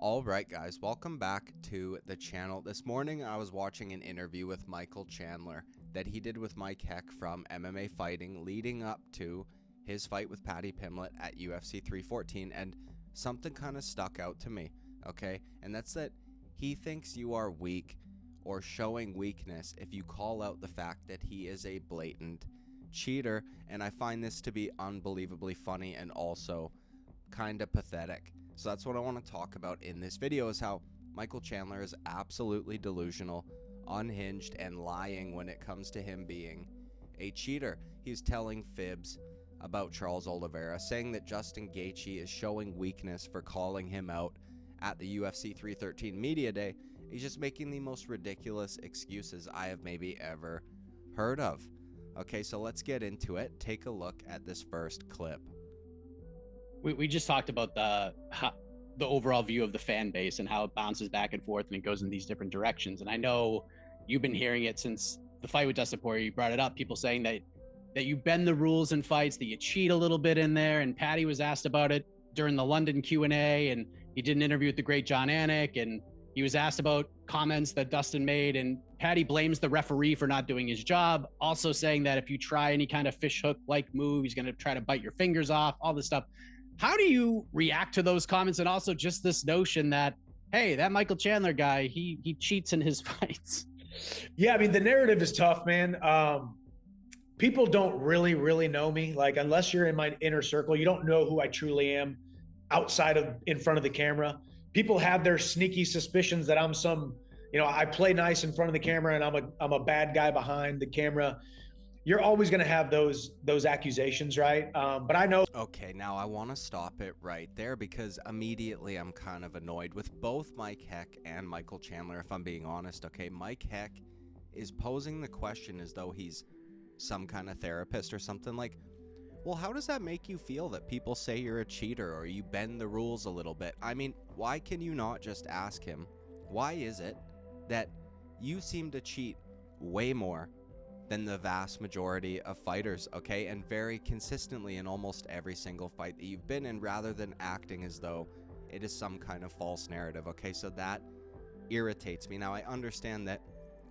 Alright guys, welcome back to the channel. This morning I was watching an interview with Michael Chandler that he did with Mike Heck from MMA Fighting leading up to his fight with Paddy Pimblett at UFC 314, and something kind of stuck out to me, okay? And that's that he thinks you are weak or showing weakness if you call out the fact that he is a blatant cheater, and I find this to be unbelievably funny and also kind of pathetic. So that's what I want to talk about in this video, is how Michael Chandler is absolutely delusional, unhinged, and lying when it comes to him being a cheater. He's telling fibs about Charles Oliveira, saying that Justin Gaethje is showing weakness for calling him out at the UFC 313 media day. He's just making the most ridiculous excuses I have maybe ever heard of. Okay, so let's get into it. Take a look at this first clip. We just talked about the overall view of the fan base and how it bounces back and forth and it goes in these different directions. And I know you've been hearing it since the fight with Dustin Poirier. You brought it up. People saying that you bend the rules in fights, that you cheat a little bit in there. And Paddy was asked about it during the London Q&A, and he did an interview with the great John Anik, and he was asked about comments that Dustin made, and Paddy blames the referee for not doing his job, also saying that if you try any kind of fish hook like move, he's going to try to bite your fingers off, all this stuff. How do you react to those comments, and also just this notion that, hey, that Michael Chandler guy, he cheats in his fights? Yeah, I mean, the narrative is tough, man. People don't really know me. Like, unless you're in my inner circle, you don't know who I truly am outside of in front of the camera. People have their sneaky suspicions that I'm some, I play nice in front of the camera and I'm a bad guy behind the camera. You're always going to have those accusations, right? But I know. Okay, now I want to stop it right there, because immediately I'm kind of annoyed with both Mike Heck and Michael Chandler, if I'm being honest. Okay, Mike Heck is posing the question as though he's some kind of therapist or something. Like, well, how does that make you feel that people say you're a cheater or you bend the rules a little bit? I mean, why can you not just ask him, why is it that you seem to cheat way more than the vast majority of fighters, okay, and very consistently in almost every single fight that you've been in, rather than acting as though it is some kind of false narrative, okay? So that irritates me. Now, I understand that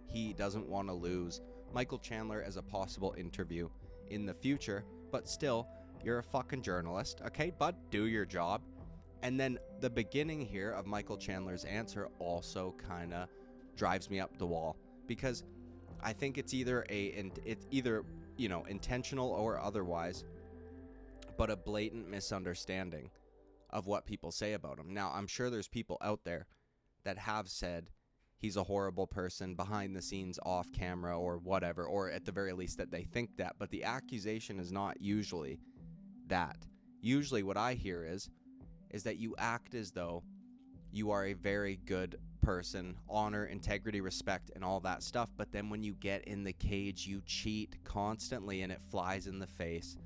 he doesn't want to lose Michael Chandler as a possible interview in the future, but still, you're a fucking journalist, okay, bud? Do your job. And then the beginning here of Michael Chandler's answer also kind of drives me up the wall, because I think it's either intentional or otherwise, but a blatant misunderstanding of what people say about him. Now, I'm sure there's people out there that have said he's a horrible person behind the scenes, off camera, or whatever, or at the very least that they think that, but the accusation is not usually that. Usually what I hear is that you act as though you are a very good person, honor, integrity, respect, and all that stuff, but then when you get in the cage, you cheat constantly, and it flies in the face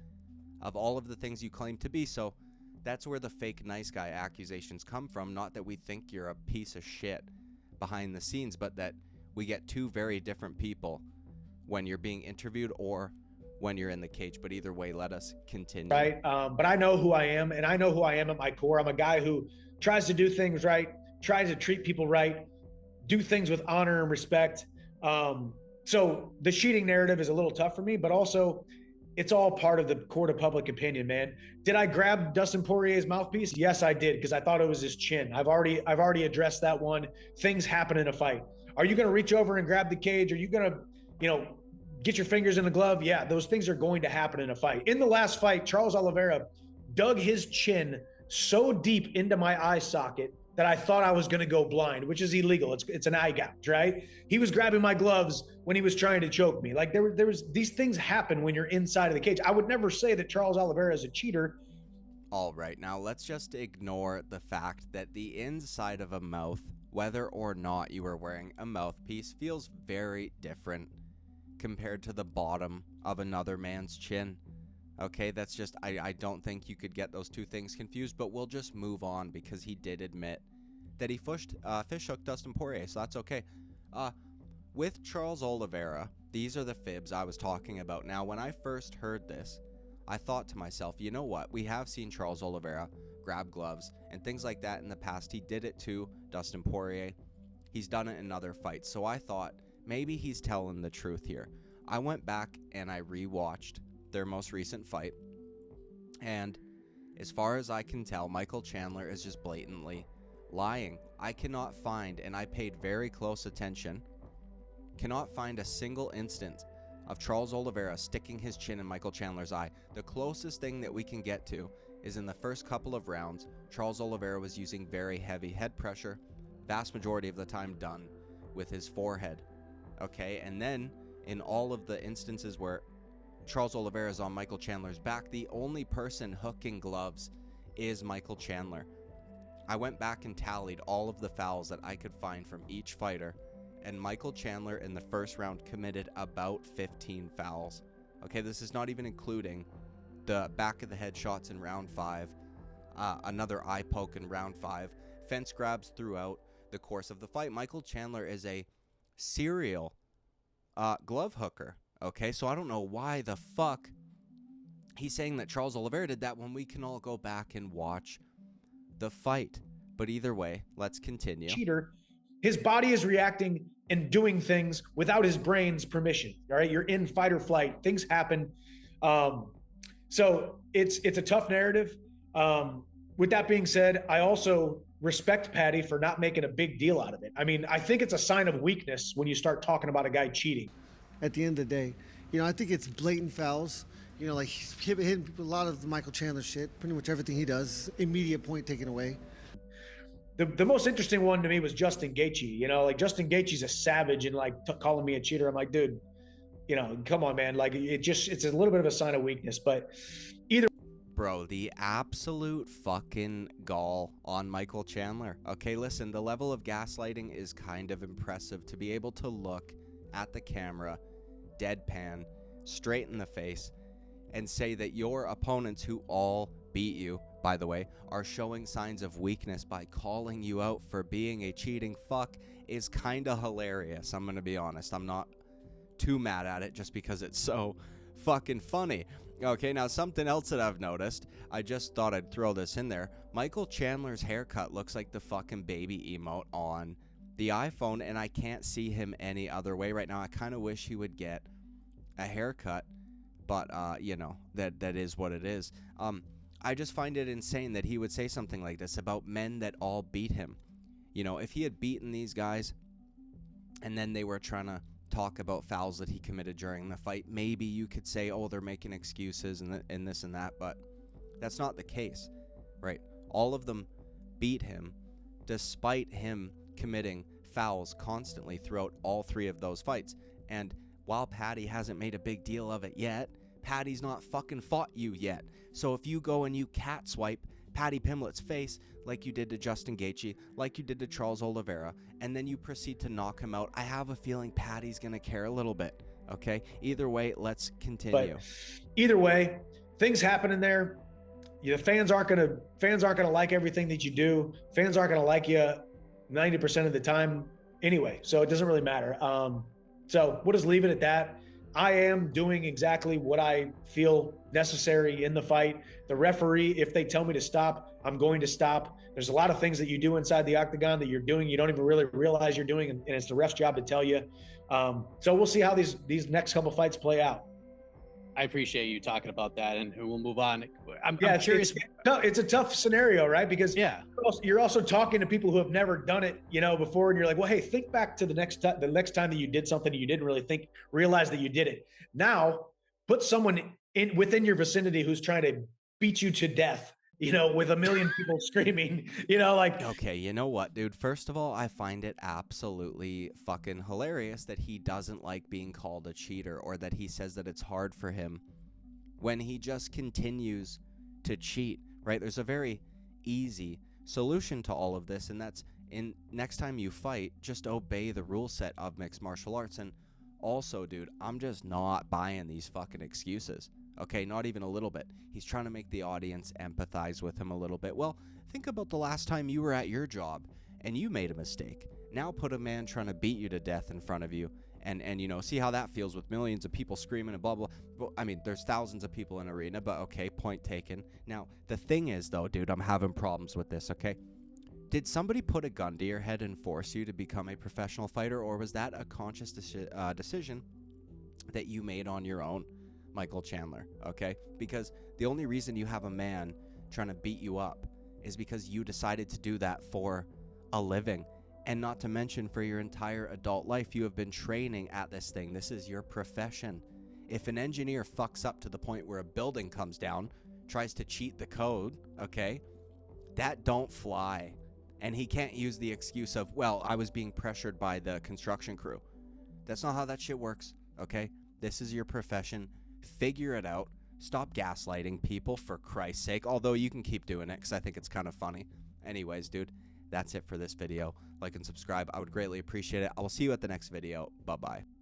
of all of the things you claim to be. So that's where the fake nice guy accusations come from. Not that we think you're a piece of shit behind the scenes, but that we get two very different people when you're being interviewed or when you're in the cage. But either way, let us continue. Right. But I know who I am, and I know who I am at my core. I'm a guy who tries to do things right, tries to treat people right, do things with honor and respect. So the cheating narrative is a little tough for me, but also it's all part of the court of public opinion, man. Did I grab Dustin Poirier's mouthpiece? Yes, I did, because I thought it was his chin. I've already addressed that one. Things happen in a fight. Are you going to reach over and grab the cage? Are you going to, get your fingers in the glove? Yeah, those things are going to happen in a fight. In the last fight, Charles Oliveira dug his chin so deep into my eye socket that I thought I was going to go blind, which is illegal. It's an eye gouge, right? He was grabbing my gloves when he was trying to choke me. Like there was these things happen when you're inside of the cage. I would never say that Charles Oliveira is a cheater. All right, now let's just ignore the fact that the inside of a mouth, whether or not you are wearing a mouthpiece, feels very different compared to the bottom of another man's chin. Okay, that's just, I don't think you could get those two things confused, but we'll just move on, because he did admit that he fish hooked Dustin Poirier, so that's okay. With Charles Oliveira, these are the fibs I was talking about. Now, when I first heard this, I thought to myself, you know what? We have seen Charles Oliveira grab gloves and things like that in the past. He did it to Dustin Poirier. He's done it in other fights. So I thought maybe he's telling the truth here. I went back and I rewatched their most recent fight. And as far as I can tell, Michael Chandler is just blatantly lying. I cannot find, and I paid very close attention, cannot find a single instance of Charles Oliveira sticking his chin in Michael Chandler's eye. The closest thing that we can get to is in the first couple of rounds, Charles Oliveira was using very heavy head pressure, vast majority of the time done with his forehead. Okay, and then in all of the instances where Charles Oliveira is on Michael Chandler's back, the only person hooking gloves is Michael Chandler. I went back and tallied all of the fouls that I could find from each fighter, and Michael Chandler in the first round committed about 15 fouls. Okay, this is not even including the back of the head shots in round 5, another eye poke in round 5, fence grabs throughout the course of the fight. Michael Chandler is a serial glove hooker. Okay, so I don't know why the fuck he's saying that Charles Oliveira did that when we can all go back and watch the fight. But either way, let's continue. Cheater, his body is reacting and doing things without his brain's permission. All right, you're in fight or flight. Things happen. So it's a tough narrative. With that being said, I also respect Patty for not making a big deal out of it. I mean, I think it's a sign of weakness when you start talking about a guy cheating. At the end of the day, I think it's blatant fouls. Like he's hitting people, a lot of the Michael Chandler shit, pretty much everything he does, immediate point taken away. The most interesting one to me was Justin Gaethje. Like Justin Gaethje's a savage and like calling me a cheater. I'm like, dude, come on, man. Like it's a little bit of a sign of weakness, but either. Bro, the absolute fucking gall on Michael Chandler. Okay, listen, the level of gaslighting is kind of impressive. To be able to look at the camera, deadpan, straight in the face, and say that your opponents, who all beat you, by the way, are showing signs of weakness by calling you out for being a cheating fuck is kind of hilarious. I'm going to be honest. I'm not too mad at it just because it's so fucking funny. Okay, now something else that I've noticed, I just thought I'd throw this in there. Michael Chandler's haircut looks like the fucking baby emote on the iPhone, and I can't see him any other way right now. I kind of wish he would get a haircut, but that is what it is. I just find it insane that he would say something like this about men that all beat him. If he had beaten these guys and then they were trying to talk about fouls that he committed during the fight, maybe you could say, oh, they're making excuses and this and that, but that's not the case, right? All of them beat him despite him committing fouls constantly throughout all 3 of those fights. And while Patty hasn't made a big deal of it yet, Patty's not fucking fought you yet. So if you go and you cat swipe Patty Pimlet's face like you did to Justin Gaethje, like you did to Charles Oliveira, and then you proceed to knock him out, I have a feeling Patty's going to care a little bit. Okay? Either way, let's continue. But either way, things happen in there. The fans aren't gonna like everything that you do. Fans aren't gonna like you 90% of the time anyway. So it doesn't really matter. So we'll just leave it at that. I am doing exactly what I feel necessary in the fight. The referee, if they tell me to stop, I'm going to stop. There's a lot of things that you do inside the octagon that you're doing, you don't even really realize you're doing, and it's the ref's job to tell you. So we'll see how these next couple fights play out. I appreciate you talking about that, and we'll move on. I'm curious. It's a tough scenario, right? Because you're also talking to people who have never done it, before, and you're like, well, hey, think back to the next time that you did something you didn't really realize that you did it. Now, put someone within your vicinity who's trying to beat you to death, with a million people screaming, Okay, you know what, dude? First of all, I find it absolutely fucking hilarious that he doesn't like being called a cheater, or that he says that it's hard for him when he just continues to cheat, right? There's a very easy solution to all of this, and that's next time you fight, just obey the rule set of mixed martial arts. And also, dude, I'm just not buying these fucking excuses. Okay, not even a little bit. He's trying to make the audience empathize with him a little bit. Well, think about the last time you were at your job and you made a mistake. Now put a man trying to beat you to death in front of you and you know, see how that feels with millions of people screaming and blah blah. Well, I mean, there's thousands of people in arena, but okay, point taken. Now the thing is though, dude, I'm having problems with this. Okay, did somebody put a gun to your head and force you to become a professional fighter, or was that a conscious decision that you made on your own, Michael Chandler? Okay, because the only reason you have a man trying to beat you up is because you decided to do that for a living. And not to mention, for your entire adult life, you have been training at this thing. This is your profession. If an engineer fucks up to the point where a building comes down, tries to cheat the code, okay, that don't fly. And he can't use the excuse of, well, I was being pressured by the construction crew. That's not how that shit works, okay? This is your profession. Figure it out. Stop gaslighting people, for Christ's sake. Although you can keep doing it because I think it's kind of funny. Anyways, dude, that's it for this video. Like and subscribe. I would greatly appreciate it. I will see you at the next video. Bye-bye.